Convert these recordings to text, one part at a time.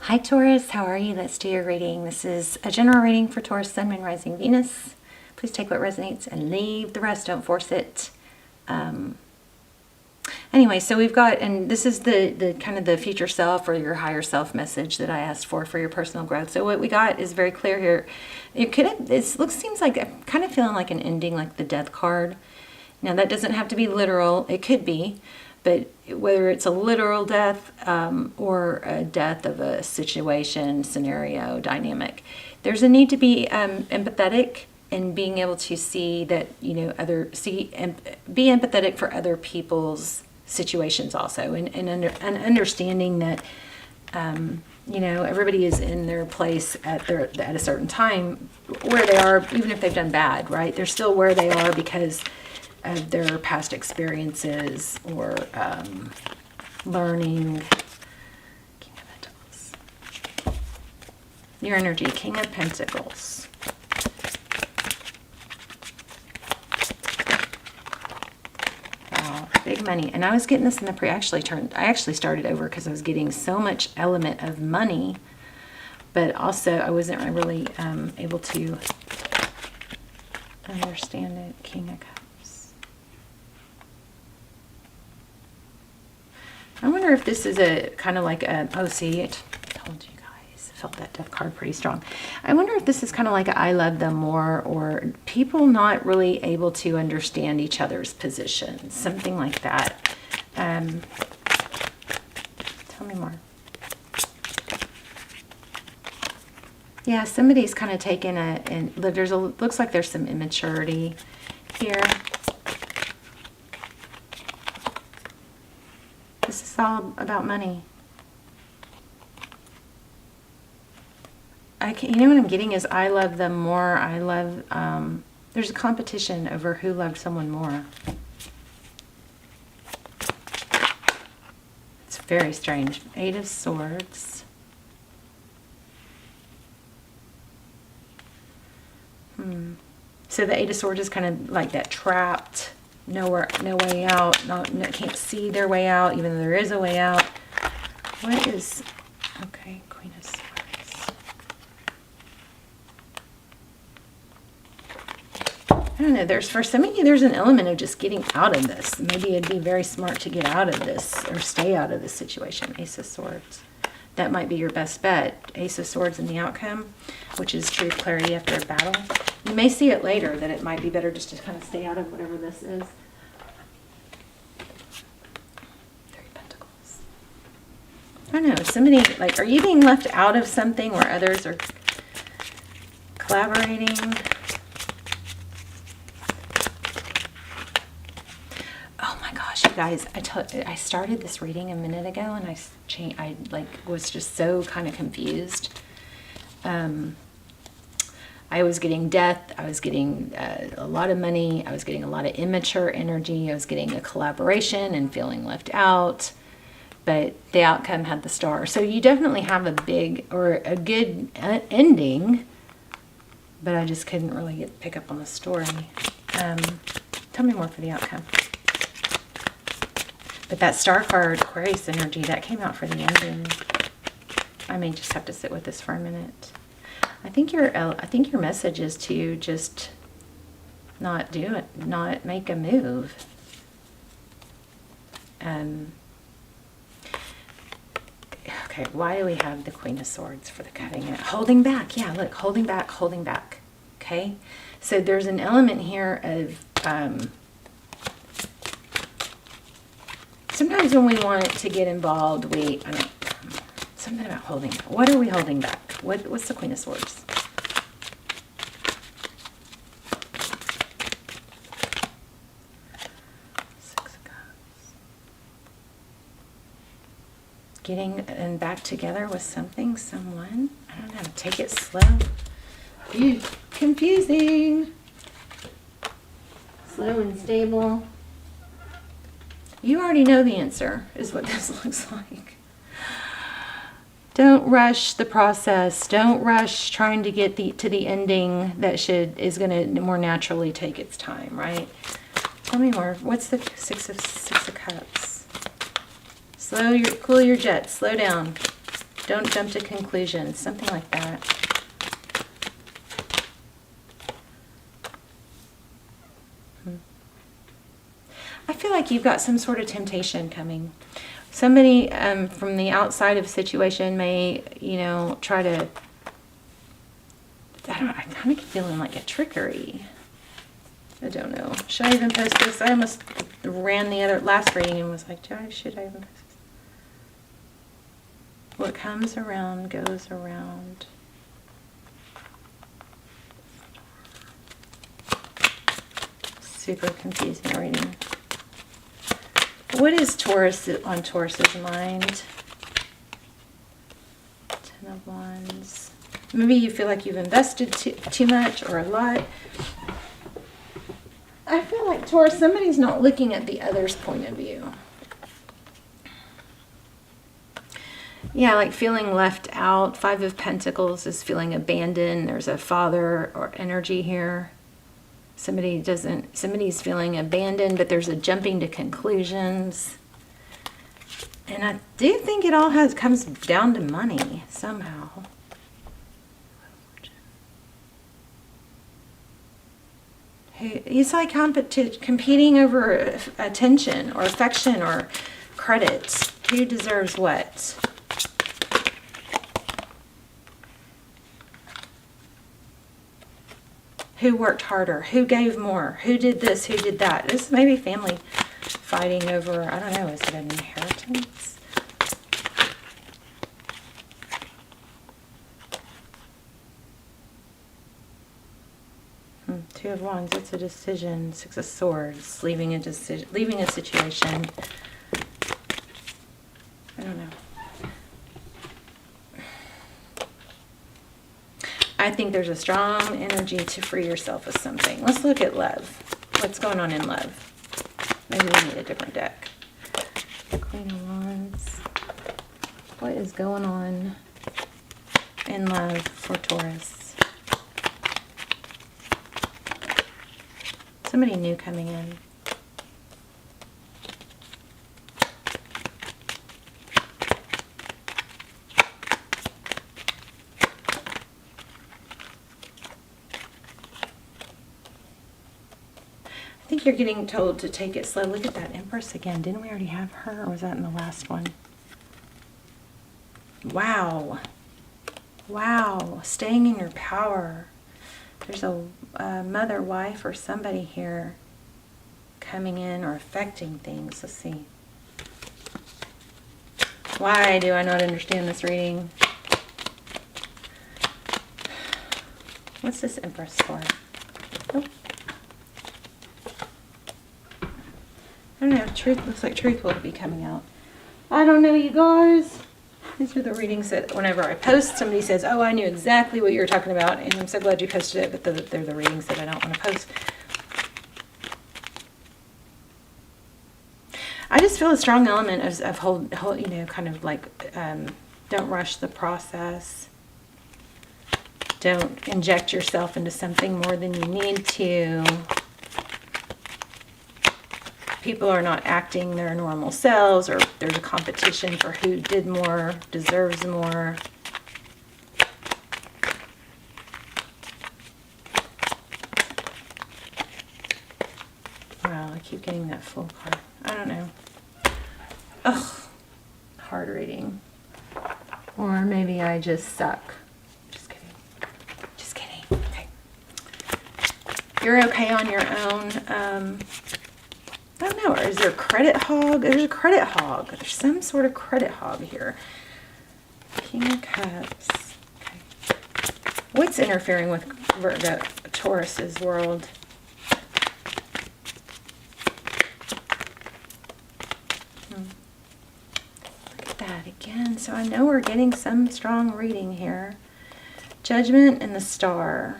Hi Taurus, how are you? Let's do your reading. This is a general reading for Taurus, Sun, Moon, Rising, Venus. Please take what resonates and leave the rest. Don't force it. Anyway, so we've got, and this is the kind of the future self or your higher self message that I asked for your personal growth. So what we got is very clear here. Seems like I'm kind of feeling like an ending, like the death card. Now that doesn't have to be literal. It could be. But whether it's a literal death or a death of a situation, scenario, dynamic, there's a need to be empathetic and being able to see that, be empathetic for other people's situations also, and understanding that, everybody is in their place at a certain time where they are, even if they've done bad, right? They're still where they are because of their past experiences or learning. King of Pentacles. Your energy, King of Pentacles. Wow, big money. And I was getting this in the I actually started over because I was getting so much element of money, but also I wasn't really able to understand it. King of Cups. I wonder if this is a kind of like a, I told you guys, I felt that death card pretty strong. I wonder if this is kind of like a I love them more, or people not really able to understand each other's positions, something like that. Tell me more. Yeah, somebody's kind of taken looks like there's some immaturity here. This is all about money. What I'm getting is I love them more. There's a competition over who loved someone more. It's very strange. Eight of Swords. So the Eight of Swords is kind of like that trapped, no way out, can't see their way out, even though there is a way out. What is, okay, Queen of Swords. I don't know, for some of you, there's an element of just getting out of this. Maybe it'd be very smart to get out of this or stay out of this situation. Ace of Swords. That might be your best bet. Ace of Swords in the outcome, which is truth, clarity after a battle. You may see it later that it might be better just to kind of stay out of whatever this is. Three Pentacles. I don't know. Somebody, are you being left out of something where others are collaborating? Oh my gosh, you guys! I started this reading a minute ago, and I was just so kind of confused. I was getting death, I was getting a lot of money, I was getting a lot of immature energy, I was getting a collaboration and feeling left out, but the outcome had the Star. So you definitely have a good ending, but I just couldn't really pick up on the story. Tell me more for the outcome. But that Star card, Aquarius energy, that came out for the ending. I may just have to sit with this for a minute. I think your message is to just not do it, not make a move. Okay, why do we have the Queen of Swords for the cutting it? Holding back, yeah, look, holding back. Okay, so there's an element here of sometimes when we want to get involved, something about holding back. What are we holding back? What's the Queen of Swords? Six of Cups. Getting back together with someone. I don't know. Take it slow. Confusing. Slow and stable. You already know the answer, is what this looks like. Don't rush the process. Don't rush trying to get to the ending that is going to more naturally take its time, right? Tell me more. What's the Six of Cups? Cool your jets. Slow down. Don't jump to conclusions. Something like that. I feel like you've got some sort of temptation coming. Somebody from the outside of a situation may, you know, try to, I'm kind of feeling like a trickery. I don't know. Should I even post this? I almost ran the last reading and was like, should I even post this? What comes around goes around. Super confusing reading. What is Taurus on Taurus's mind? 10 of Wands. Maybe you feel like you've invested too much or a lot. I feel like Taurus, somebody's not looking at the other's point of view. Yeah, like feeling left out. 5 of Pentacles is feeling abandoned. There's a father or energy here. Somebody's feeling abandoned, but there's a jumping to conclusions. And I do think it all comes down to money somehow. He's like competing over attention or affection or credit. Who deserves what? Who worked harder? Who gave more? Who did this? Who did that? This may be family fighting over, I don't know, is it an inheritance? Two of Wands, it's a decision. 6 of Swords, leaving a decision, leaving a situation. I don't know. I think there's a strong energy to free yourself of something. Let's look at love. What's going on in love? Maybe we need a different deck. Queen of Wands. What is going on in love for Taurus? Somebody new coming in. I think you're getting told to take it slow. Look at that Empress again. Didn't we already have her, or was that in the last one? Wow. Wow. Staying in your power. There's a mother, wife, or somebody here coming in or affecting things. Let's see. Why do I not understand this reading? What's this Empress for? Oh. I don't know. Truth looks like truth will be coming out. I don't know, you guys. These are the readings that whenever I post, somebody says, oh, I knew exactly what you were talking about, and I'm so glad you posted it, but they're the readings that I don't want to post. I just feel a strong element of hold, you know, kind of like, don't rush the process. Don't inject yourself into something more than you need to. People are not acting their normal selves, or there's a competition for who did more, deserves more. Wow, I keep getting that full card. I don't know. Ugh, hard reading. Or maybe I just suck. Just kidding. Just kidding. Okay. You're okay on your own. I don't know, or is there a credit hog? There's a credit hog. There's some sort of credit hog here. King of Cups. Okay. What's interfering with Virgo, Taurus's world? Look at that again. So I know we're getting some strong reading here. Judgment and the Star.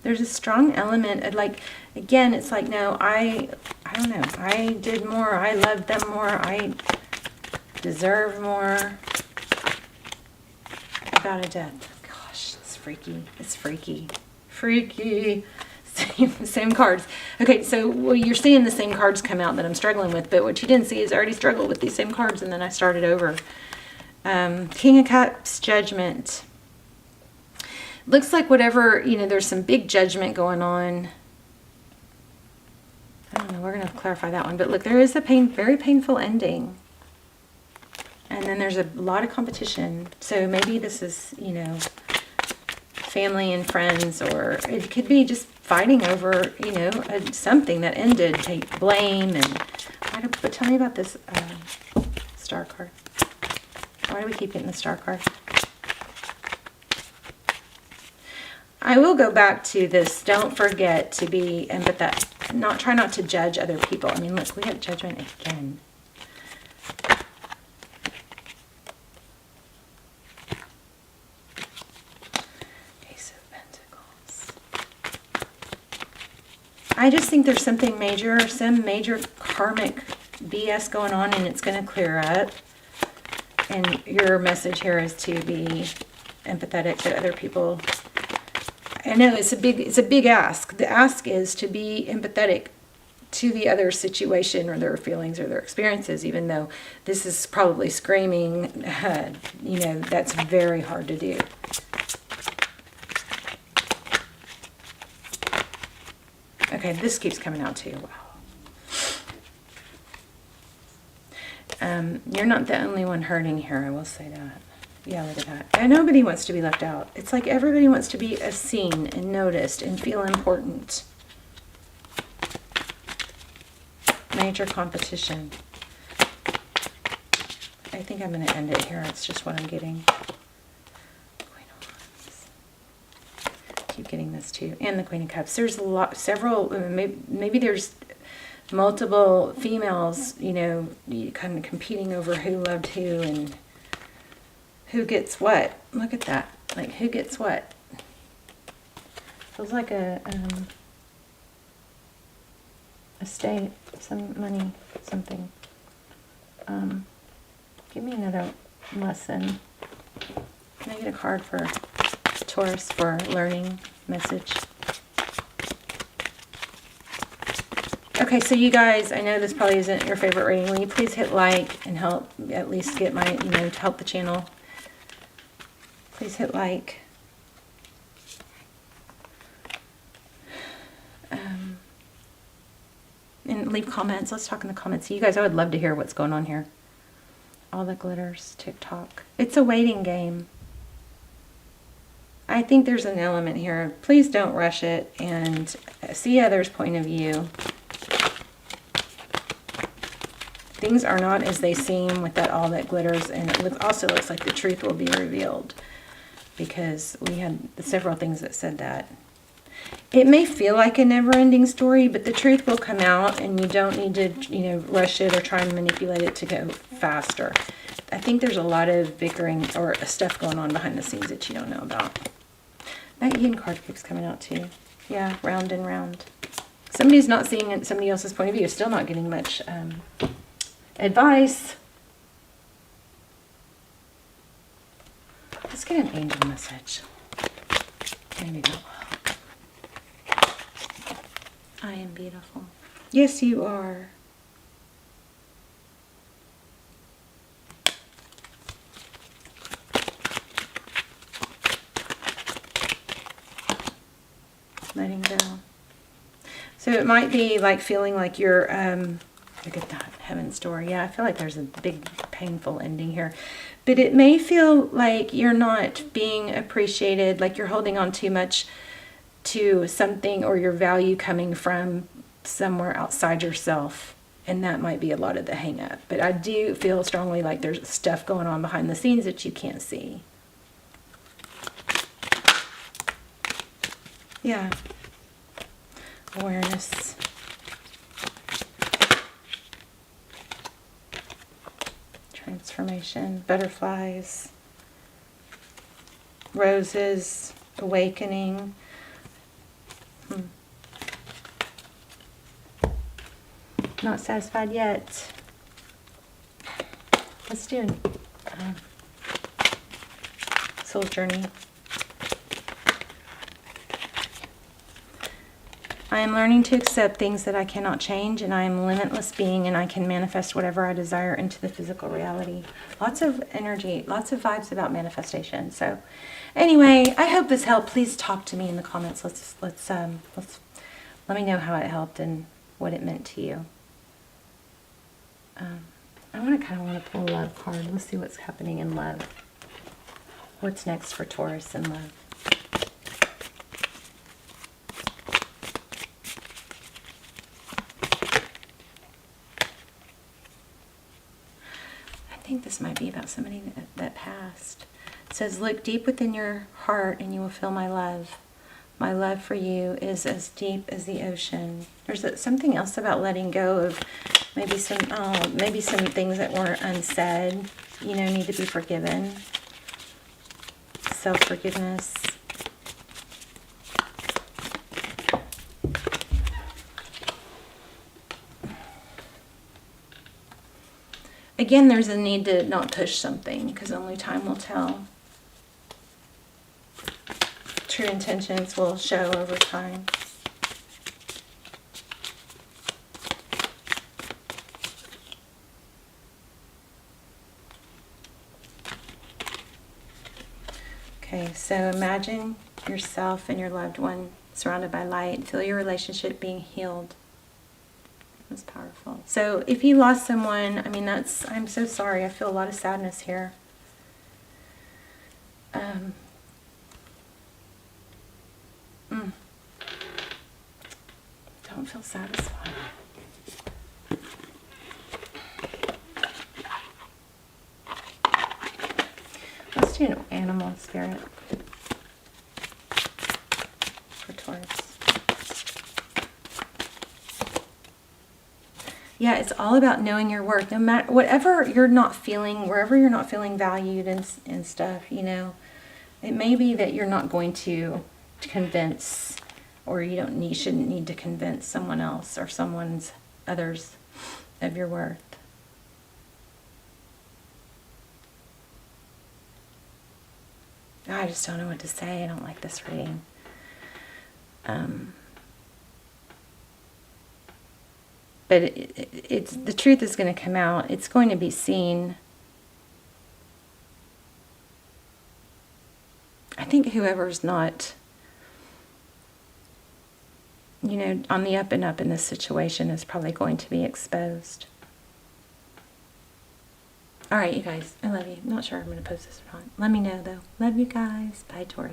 There's a strong element of, like, again, it's like, no, I don't know. I did more. I loved them more. I deserve more. About a death. Gosh, it's freaky. It's freaky. Freaky. Same cards. Okay, so well, you're seeing the same cards come out that I'm struggling with, but what you didn't see is I already struggled with these same cards, and then I started over. King of Cups, Judgment. Looks like whatever, there's some big judgment going on. I don't know, we're going to clarify that one. But look, there is a very painful ending. And then there's a lot of competition. So maybe this is, family and friends, or it could be just fighting over, something that ended. Take blame and... But tell me about this star card. Why do we keep getting the star card? I will go back to this. Don't forget to be empathetic. Try not to judge other people. I mean, look, we have judgment again. Ace of Pentacles. I just think there's something major, some major karmic BS going on, and it's going to clear up. And your message here is to be empathetic to other people. I know it's a big ask. The ask is to be empathetic to the other situation or their feelings or their experiences, even though this is probably screaming, that's very hard to do. Okay, this keeps coming out too. Wow. You're not the only one hurting here, I will say that. Yeah, look at that. And nobody wants to be left out. It's like everybody wants to be seen and noticed and feel important. Major competition. I think I'm going to end it here. It's just what I'm getting. Queen of Wands. Keep getting this too. And the Queen of Cups. There's maybe there's multiple females, kind of competing over who loved who and who gets what. Look at that. Like, who gets what? Feels like a estate, some money, something. Give me another lesson. Can I get a card for Taurus for learning message? Okay, so you guys, I know this probably isn't your favorite reading. Will you please hit like and help at least get my, to help the channel? Please hit like. And leave comments. Let's talk in the comments. You guys, I would love to hear what's going on here. All the glitters, TikTok. It's a waiting game. I think there's an element here. Please don't rush it and see others' point of view. Things are not as they seem with all that glitters, and it also looks like the truth will be revealed, because we had several things that said that. It may feel like a never-ending story, but the truth will come out, and you don't need to, rush it or try and manipulate it to go faster. I think there's a lot of bickering or stuff going on behind the scenes that you don't know about. That yin card keeps coming out too. Yeah, round and round. Somebody's not seeing it, somebody else's point of view. Still not getting much advice. Let's get an angel message. Maybe not. I am beautiful. Yes, you are. Letting go. So it might be like feeling like you're, look at that, Heaven's Door. Yeah, I feel like there's a big painful ending here. But it may feel like you're not being appreciated, like you're holding on too much to something, or your value coming from somewhere outside yourself. And that might be a lot of the hang up. But I do feel strongly like there's stuff going on behind the scenes that you can't see. Yeah. Awareness. Transformation. Butterflies. Roses. Awakening. Not satisfied yet. Let's do a soul journey. I am learning to accept things that I cannot change, and I am a limitless being, and I can manifest whatever I desire into the physical reality. Lots of energy, lots of vibes about manifestation. So anyway, I hope this helped. Please talk to me in the comments. Let's let me know how it helped and what it meant to you. I kind of want to pull a love card. Let's see what's happening in love. What's next for Taurus in love? I think this might be about somebody that passed. It says, look deep within your heart and you will feel my love. My love for you is as deep as the ocean. There's something else about letting go of maybe some things that weren't unsaid, you know, need to be forgiven. Self-forgiveness. Again, there's a need to not push something because only time will tell. True intentions will show over time. Okay, so imagine yourself and your loved one surrounded by light. Feel your relationship being healed. That's powerful. So if you lost someone, I mean, I'm so sorry. I feel a lot of sadness here. Don't feel satisfied. Let's do an animal spirit for Taurus. Yeah, it's all about knowing your worth. No matter whatever you're not feeling, wherever you're not feeling valued and stuff, you know, it may be that you're not going to convince, or you shouldn't need to convince someone else or others of your worth. I just don't know what to say. I don't like this reading. But it's the truth is going to come out. It's going to be seen. I think whoever's not, you know, on the up and up in this situation is probably going to be exposed. All right, you guys. I love you. I'm not sure I'm going to post this or not. Let me know, though. Love you guys. Bye, Taurus.